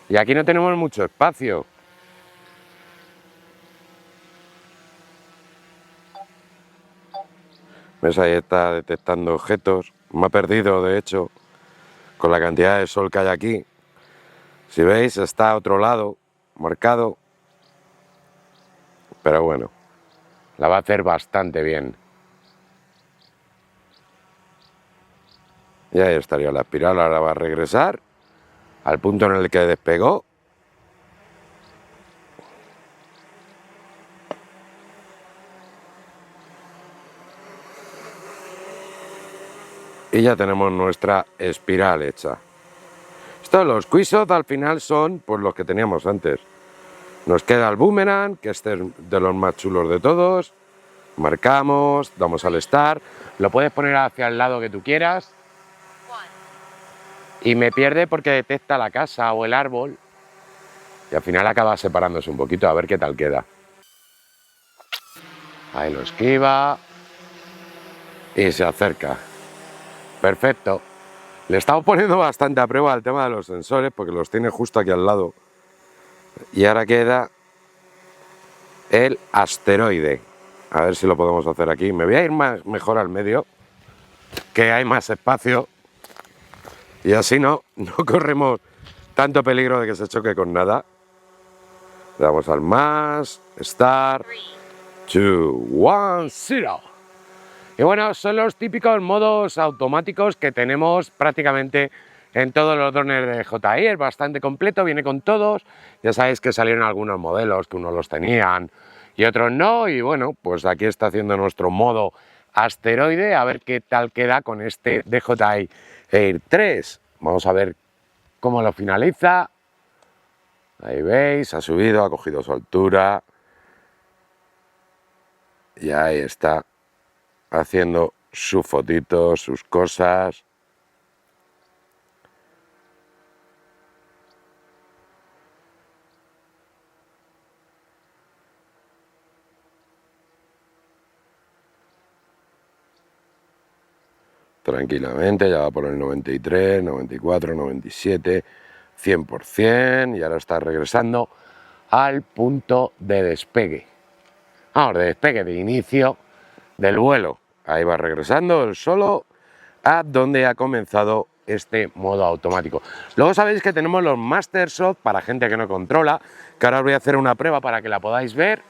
Y aquí no tenemos mucho espacio. ¿Ves? Ahí está detectando objetos. Me ha perdido, de hecho, con la cantidad de sol que hay aquí. Si veis, está a otro lado, marcado. Pero bueno, la va a hacer bastante bien. Y ahí estaría la espiral. Ahora va a regresar al punto en el que despegó. Y ya tenemos nuestra espiral hecha. Estos, los quick shots al final son pues los que teníamos antes. Nos queda el boomerang, que este es de los más chulos de todos. Marcamos, damos al start. Lo puedes poner hacia el lado que tú quieras. 1. Y me pierde porque detecta la casa o el árbol. Y al final acaba separándose un poquito, a ver qué tal queda. Ahí lo esquiva. Y se acerca. Perfecto. Le estamos poniendo bastante a prueba el tema de los sensores porque los tiene justo aquí al lado. Y ahora queda el asteroide. A ver si lo podemos hacer aquí. Me voy a ir mejor al medio, que hay más espacio. Y así no corremos tanto peligro de que se choque con nada. Le damos al más, start, 2, 1, 0. Y bueno, son los típicos modos automáticos que tenemos prácticamente en todos los drones de DJI, es bastante completo, viene con todos. Ya sabéis que salieron algunos modelos que unos los tenían y otros no, y bueno, pues aquí está haciendo nuestro modo asteroide, a ver qué tal queda con este DJI Air 3. Vamos a ver cómo lo finaliza. Ahí veis, ha subido, ha cogido su altura y ahí está haciendo sus fotitos, sus cosas. Tranquilamente, ya va por el 93, 94, 97, 100%, y ahora está regresando al punto de despegue. Vamos, de despegue, de inicio del vuelo. Ahí va regresando el solo a donde ha comenzado este modo automático. Luego sabéis que tenemos los Master Shot para gente que no controla, que ahora os voy a hacer una prueba para que la podáis ver.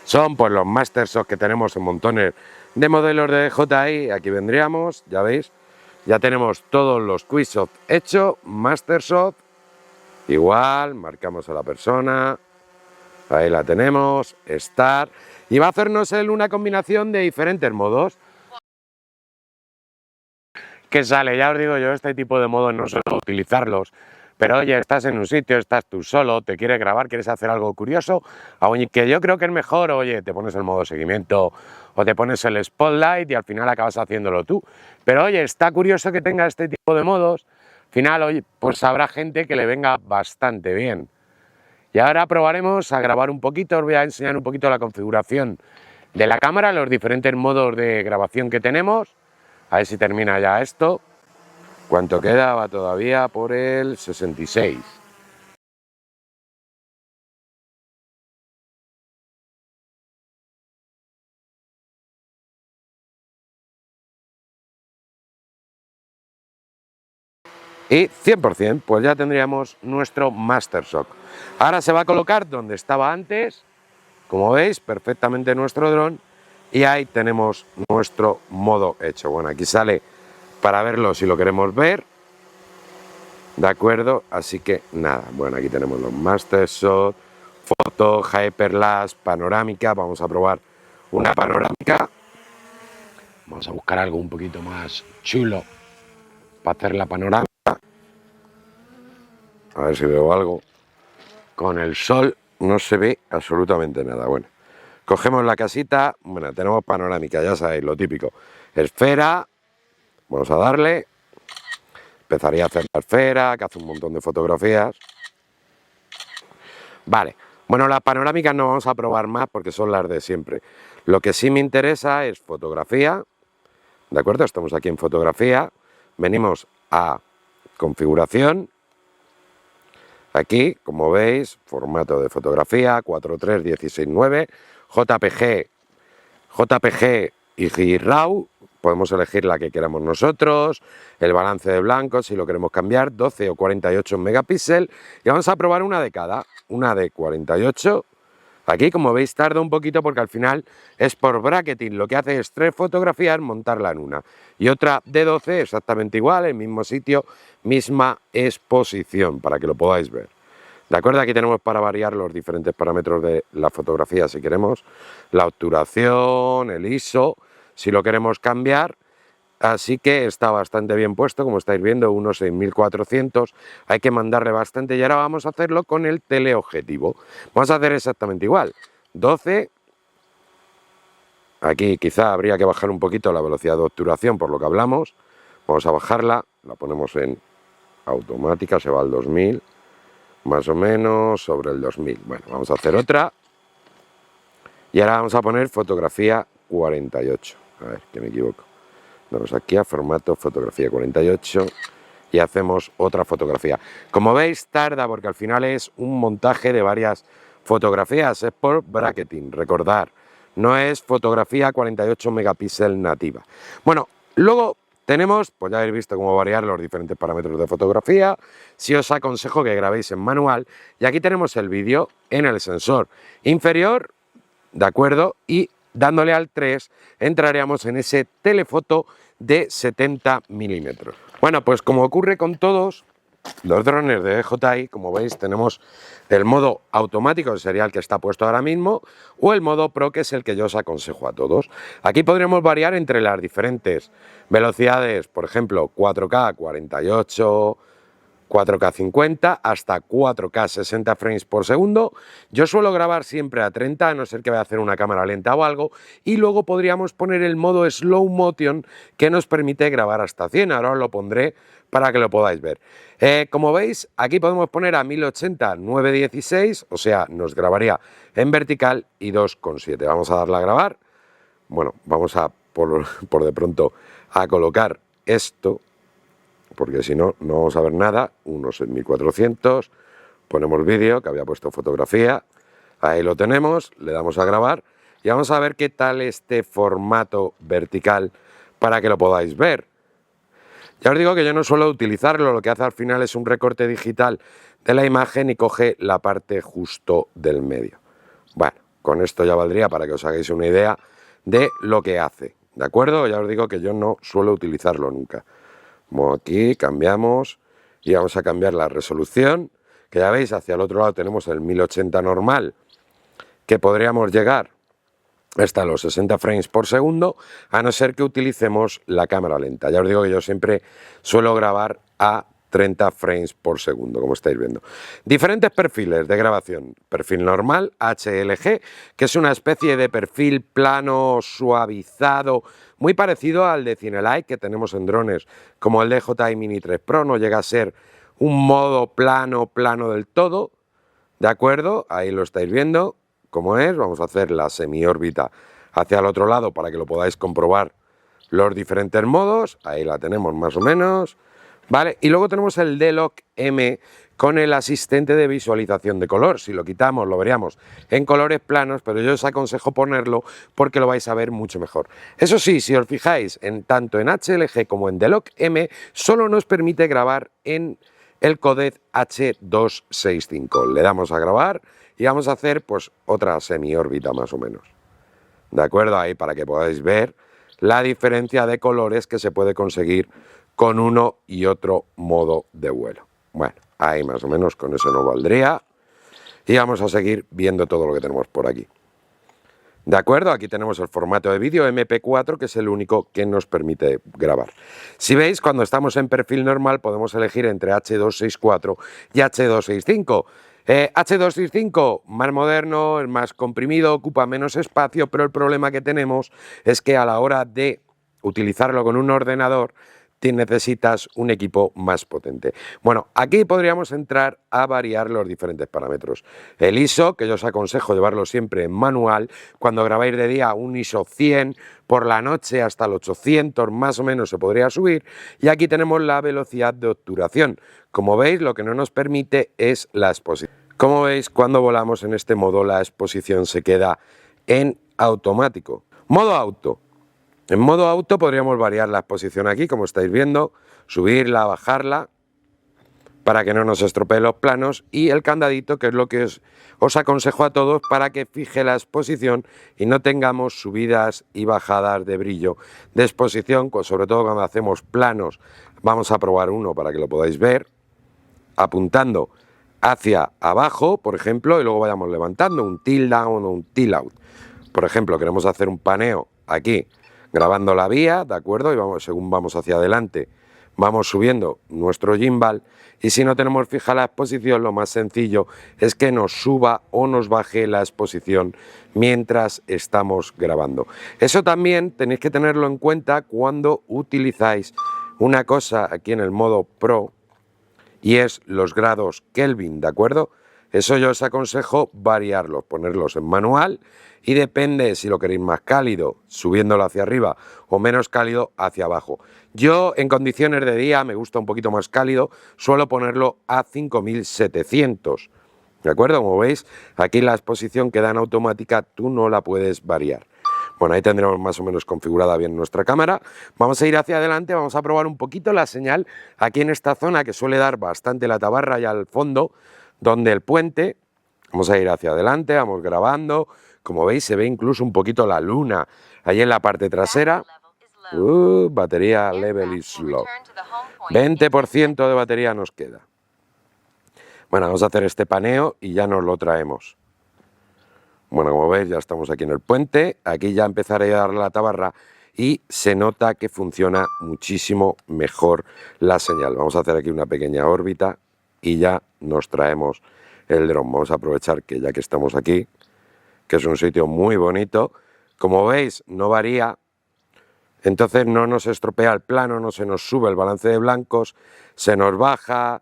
Son pues los Master Shot que tenemos en montones de modelos de DJI. Aquí vendríamos, ya veis, ya tenemos todos los Quick Shot hechos, Master Shot, igual, marcamos a la persona, ahí la tenemos, Start, y va a hacernos él una combinación de diferentes modos. Que sale, ya os digo yo, este tipo de modos no suelo utilizarlos, pero oye, estás en un sitio, estás tú solo, te quieres grabar, quieres hacer algo curioso, que yo creo que es mejor, oye, te pones el modo seguimiento o te pones el spotlight y al final acabas haciéndolo tú. Pero oye, está curioso que tenga este tipo de modos, al final, oye, pues habrá gente que le venga bastante bien. Y ahora probaremos a grabar un poquito, os voy a enseñar un poquito la configuración de la cámara, los diferentes modos de grabación que tenemos. A ver si termina ya esto. ¿Cuánto queda? Va todavía por el 66. Y 100%, pues ya tendríamos nuestro Master Shot. Ahora se va a colocar donde estaba antes, como veis, perfectamente nuestro dron. Y ahí tenemos nuestro modo hecho. Bueno, aquí sale para verlo si lo queremos ver. ¿De acuerdo? Así que nada, bueno, aquí tenemos los Master Shot, foto, Hyperlapse, panorámica. Vamos a probar una panorámica. Vamos a buscar algo un poquito más chulo para hacer la panorámica. A ver si veo algo. Con el sol no se ve absolutamente nada. Bueno, cogemos la casita. Bueno, tenemos panorámica, ya sabéis, lo típico. Esfera. Vamos a darle. Empezaría a hacer la esfera, que hace un montón de fotografías. Vale, bueno, las panorámicas no vamos a probar más porque son las de siempre. Lo que sí me interesa es fotografía, ¿de acuerdo? Estamos aquí en fotografía, venimos a configuración. Aquí, como veis, formato de fotografía, 4.3, 16.9, JPG y RAW. Podemos elegir la que queramos nosotros, el balance de blancos si lo queremos cambiar, 12 o 48 megapíxeles, y vamos a probar una de cada, una de 48. Aquí, como veis, tarda un poquito porque al final es por bracketing, lo que hace es 3 fotografías, montarla en una, y otra de 12 exactamente igual, el mismo sitio, misma exposición, para que lo podáis ver. De acuerdo, aquí tenemos para variar los diferentes parámetros de la fotografía si queremos, la obturación, el ISO, si lo queremos cambiar, así que está bastante bien puesto, como estáis viendo, unos 6400, hay que mandarle bastante y ahora vamos a hacerlo con el teleobjetivo. Vamos a hacer exactamente igual, 12, aquí quizá habría que bajar un poquito la velocidad de obturación por lo que hablamos, vamos a bajarla, la ponemos en automática, se va al 2000, más o menos sobre el 2000. Bueno, vamos a hacer otra y ahora vamos a poner fotografía 48. A ver, que me equivoco. Vamos aquí a formato fotografía 48 y hacemos otra fotografía. Como veis, tarda porque al final es un montaje de varias fotografías, es por bracketing, recordar, no es fotografía 48 megapíxeles nativa. Bueno, luego tenemos, pues ya habéis visto cómo variar los diferentes parámetros de fotografía. Si os aconsejo que grabéis en manual, y aquí tenemos el vídeo en el sensor inferior, ¿de acuerdo? Y dándole al 3 entraríamos en ese telefoto de 70 milímetros. Bueno, pues como ocurre con todos los drones de DJI, como veis, tenemos el modo automático, que sería el que está puesto ahora mismo, o el modo Pro, que es el que yo os aconsejo a todos. Aquí podremos variar entre las diferentes velocidades, por ejemplo, 4K 48, 4K 50 hasta 4K 60 frames por segundo. Yo suelo grabar siempre a 30, a no ser que vaya a hacer una cámara lenta o algo, y luego podríamos poner el modo Slow Motion, que nos permite grabar hasta 100. Ahora os lo pondré para que lo podáis ver. Como veis, aquí podemos poner a 1080 916, o sea, nos grabaría en vertical y 2,7. Vamos a darle a grabar. Bueno, vamos a, por de pronto, a colocar esto, porque si no, no vamos a ver nada. Unos en 1400, ponemos vídeo, que había puesto fotografía, ahí lo tenemos, le damos a grabar y vamos a ver qué tal este formato vertical para que lo podáis ver. Ya os digo que yo no suelo utilizarlo, lo que hace al final es un recorte digital de la imagen y coge la parte justo del medio. Bueno, con esto ya valdría para que os hagáis una idea de lo que hace, ¿de acuerdo? Ya os digo que yo no suelo utilizarlo nunca. Como aquí cambiamos y vamos a cambiar la resolución, que ya veis, hacia el otro lado tenemos el 1080 normal, que podríamos llegar hasta los 60 frames por segundo, a no ser que utilicemos la cámara lenta. Ya os digo que yo siempre suelo grabar a 30 frames por segundo, como estáis viendo. Diferentes perfiles de grabación. Perfil normal, HLG, que es una especie de perfil plano, suavizado, muy parecido al de Cinelight que tenemos en drones, como el de DJI Mini 3 Pro. No llega a ser un modo plano del todo, ¿de acuerdo? Ahí lo estáis viendo, como es. Vamos a hacer la semiórbita hacia el otro lado para que lo podáis comprobar los diferentes modos. Ahí la tenemos más o menos. Vale, y luego tenemos el D-Lock M con el asistente de visualización de color. Si lo quitamos lo veríamos en colores planos, pero yo os aconsejo ponerlo porque lo vais a ver mucho mejor. Eso sí, si os fijáis, tanto en HLG como en D-Lock M, solo nos permite grabar en el codec H265. Le damos a grabar y vamos a hacer pues otra semiórbita más o menos. ¿De acuerdo? Ahí para que podáis ver la diferencia de colores que se puede conseguir con uno y otro modo de vuelo. Bueno, ahí más o menos con eso nos valdría. Y vamos a seguir viendo todo lo que tenemos por aquí. De acuerdo, aquí tenemos el formato de vídeo MP4, que es el único que nos permite grabar. Si veis, cuando estamos en perfil normal podemos elegir entre H264 y H265. H265, más moderno, es más comprimido, ocupa menos espacio, pero el problema que tenemos es que a la hora de utilizarlo con un ordenador necesitas un equipo más potente. Bueno, aquí podríamos entrar a variar los diferentes parámetros. El ISO, que yo os aconsejo llevarlo siempre en manual, cuando grabáis de día un ISO 100, por la noche hasta el 800 más o menos se podría subir, y aquí tenemos la velocidad de obturación. Como veis, lo que no nos permite es la exposición. Como veis, cuando volamos en este modo, la exposición se queda en automático. Modo auto. En modo auto podríamos variar la exposición aquí, como estáis viendo, subirla, bajarla, para que no nos estropeen los planos, y el candadito, que es lo que os aconsejo a todos para que fije la exposición y no tengamos subidas y bajadas de brillo de exposición, sobre todo cuando hacemos planos. Vamos a probar uno para que lo podáis ver, apuntando hacia abajo, por ejemplo, y luego vayamos levantando un tilt down o un tilt out. Por ejemplo, queremos hacer un paneo aquí, grabando la vía, ¿de acuerdo? Y según vamos hacia adelante, vamos subiendo nuestro gimbal, y si no tenemos fija la exposición, lo más sencillo es que nos suba o nos baje la exposición mientras estamos grabando. Eso también tenéis que tenerlo en cuenta cuando utilizáis una cosa aquí en el modo Pro, y es los grados Kelvin, ¿de acuerdo? Eso yo os aconsejo variarlos, ponerlos en manual, y depende si lo queréis más cálido, subiéndolo hacia arriba, o menos cálido hacia abajo. Yo en condiciones de día me gusta un poquito más cálido, suelo ponerlo a 5700. ¿De acuerdo? Como veis, aquí la exposición queda en automática, tú no la puedes variar. Bueno, ahí tendremos más o menos configurada bien nuestra cámara. Vamos a ir hacia adelante, vamos a probar un poquito la señal aquí en esta zona que suele dar bastante la tabarra y al fondo, donde el puente. Vamos a ir hacia adelante, vamos grabando. Como veis, se ve incluso un poquito la luna ahí en la parte trasera. Batería level is low. 20% de batería nos queda. Bueno, vamos a hacer este paneo y ya nos lo traemos. Bueno, como veis, ya estamos aquí en el puente. Aquí ya empezaré a darle la tabarra y se nota que funciona muchísimo mejor la señal. Vamos a hacer aquí una pequeña órbita y ya nos traemos el dron. Vamos a aprovechar que ya que estamos aquí, que es un sitio muy bonito, como veis no varía, entonces no nos estropea el plano, no se nos sube el balance de blancos, se nos baja,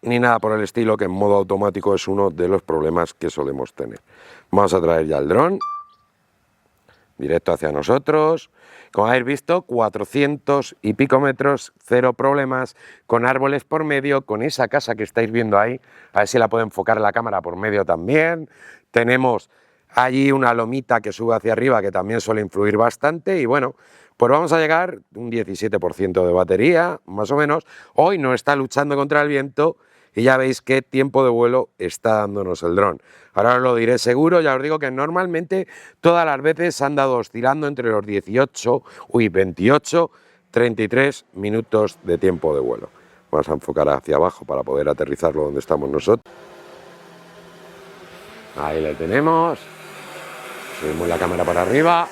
ni nada por el estilo, que en modo automático es uno de los problemas que solemos tener. Vamos a traer ya el dron directo hacia nosotros. Como habéis visto, 400 y pico metros, cero problemas, con árboles por medio, con esa casa que estáis viendo ahí, a ver si la puedo enfocar la cámara por medio también. Tenemos allí una lomita que sube hacia arriba, que también suele influir bastante, y bueno, pues vamos a llegar un 17% de batería, más o menos. Hoy no está luchando contra el viento, y ya veis qué tiempo de vuelo está dándonos el dron. Ahora os lo diré seguro, ya os digo que normalmente todas las veces han dado oscilando entre los 28, 33 minutos de tiempo de vuelo. Vamos a enfocar hacia abajo para poder aterrizarlo donde estamos nosotros. Ahí le tenemos. Subimos la cámara para arriba.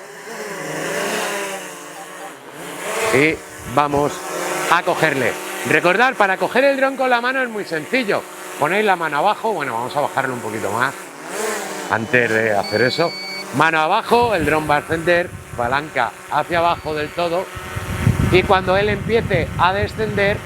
Y vamos a cogerle. Recordad, para coger el dron con la mano es muy sencillo. Ponéis la mano abajo, bueno, vamos a bajarlo un poquito más antes de hacer eso. Mano abajo, el dron va a ascender, palanca hacia abajo del todo, y cuando él empiece a descender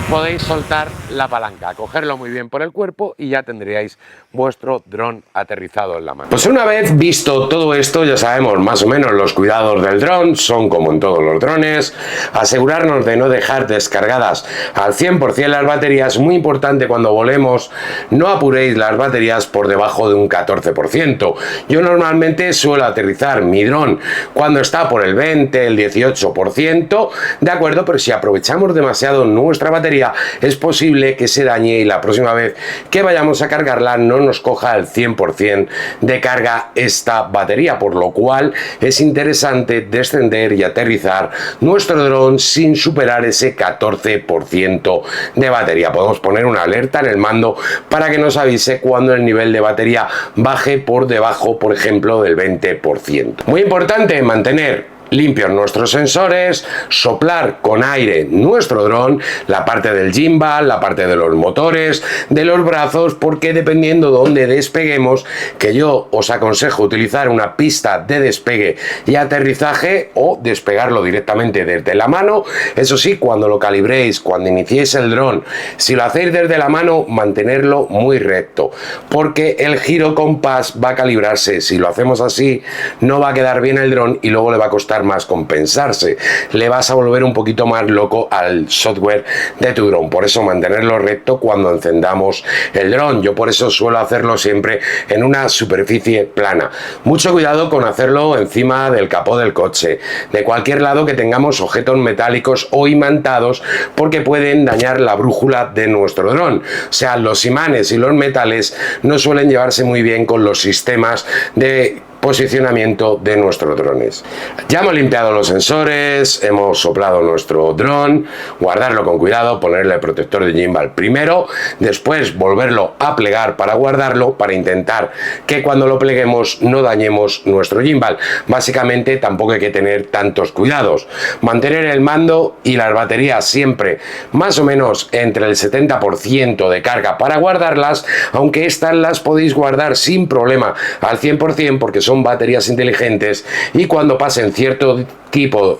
podéis soltar la palanca, cogerlo muy bien por el cuerpo y ya tendríais vuestro dron aterrizado en la mano. Pues una vez visto todo esto, ya sabemos más o menos los cuidados del dron, son como en todos los drones. Asegurarnos de no dejar descargadas al 100% las baterías, muy importante cuando volemos, no apuréis las baterías por debajo de un 14%. Yo normalmente suelo aterrizar mi dron cuando está por el 20, el 18%, de acuerdo, pero si aprovechamos demasiado nuestra batería, es posible que se dañe y la próxima vez que vayamos a cargarla no nos coja el 100% de carga esta batería, por lo cual es interesante descender y aterrizar nuestro dron sin superar ese 14% de batería. Podemos poner una alerta en el mando para que nos avise cuando el nivel de batería baje por debajo, por ejemplo, del 20%. Muy importante mantener limpios nuestros sensores, soplar con aire nuestro dron, la parte del gimbal, la parte de los motores, de los brazos, porque dependiendo de dónde despeguemos, que yo os aconsejo utilizar una pista de despegue y aterrizaje o despegarlo directamente desde la mano. Eso sí, cuando lo calibréis, cuando iniciéis el dron, si lo hacéis desde la mano, mantenerlo muy recto, porque el giro compás va a calibrarse. Si lo hacemos así, no va a quedar bien el dron y luego le va a costar más compensarse, le vas a volver un poquito más loco al software de tu dron. Por eso mantenerlo recto cuando encendamos el dron. Yo por eso suelo hacerlo siempre en una superficie plana. Mucho cuidado con hacerlo encima del capó del coche, de cualquier lado que tengamos objetos metálicos o imantados, porque pueden dañar la brújula de nuestro dron. O sea, los imanes y los metales no suelen llevarse muy bien con los sistemas de posicionamiento de nuestros drones. Ya hemos limpiado los sensores, hemos soplado nuestro dron, guardarlo con cuidado, ponerle el protector de gimbal primero, después volverlo a plegar para guardarlo, para intentar que cuando lo pleguemos no dañemos nuestro gimbal. Básicamente tampoco hay que tener tantos cuidados. Mantener el mando y las baterías siempre más o menos entre el 70% de carga para guardarlas, aunque estas las podéis guardar sin problema al 100% porque son baterías inteligentes y cuando pasen cierto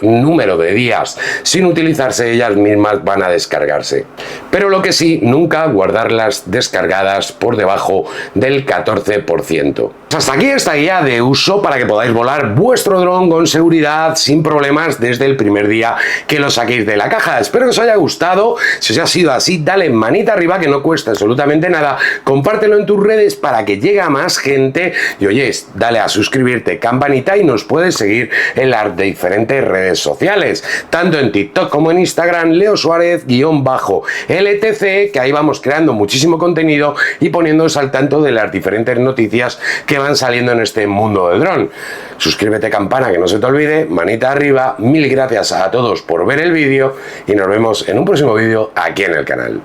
número de días sin utilizarse, ellas mismas van a descargarse. Pero lo que sí, nunca guardarlas descargadas por debajo del 14%. Hasta aquí esta guía de uso para que podáis volar vuestro dron con seguridad, sin problemas, desde el primer día que lo saquéis de la caja. Espero que os haya gustado. Si os ha sido así, dale manita arriba, que no cuesta absolutamente nada. Compártelo en tus redes para que llegue a más gente. Y oyes, dale a suscribirte, campanita, y nos puedes seguir en las diferentes diferentes redes sociales, tanto en TikTok como en Instagram, Leo Suárez_LTC, que ahí vamos creando muchísimo contenido y poniéndoos al tanto de las diferentes noticias que van saliendo en este mundo del dron. Suscríbete, campana, que no se te olvide, manita arriba, mil gracias a todos por ver el vídeo y nos vemos en un próximo vídeo aquí en el canal.